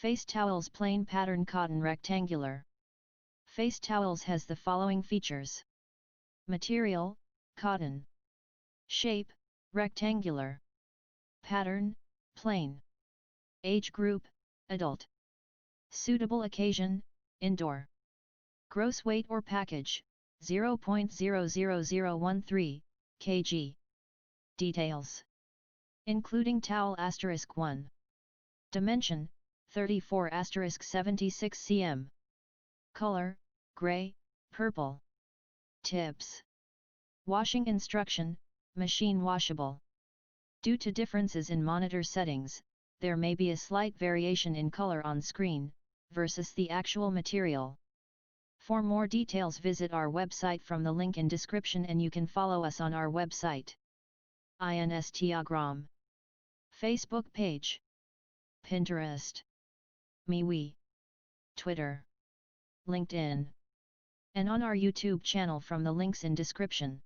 Face towels plain pattern cotton rectangular. Face towels has the following features. Material, cotton. Shape, rectangular. Pattern, plain. Age group, adult. Suitable occasion, indoor. Gross weight or package, 0.00013 kg. Details. Including towel *1. Dimension, 34*76 cm. Color, gray, purple. Tips. Washing instruction, machine washable. Due to differences in monitor settings, there may be a slight variation in color on screen, versus the actual material. For more details visit our website from the link in description, and you can follow us on our website. Instagram. Facebook page. Pinterest. MeWe. Twitter. LinkedIn. And on our YouTube channel from the links in description.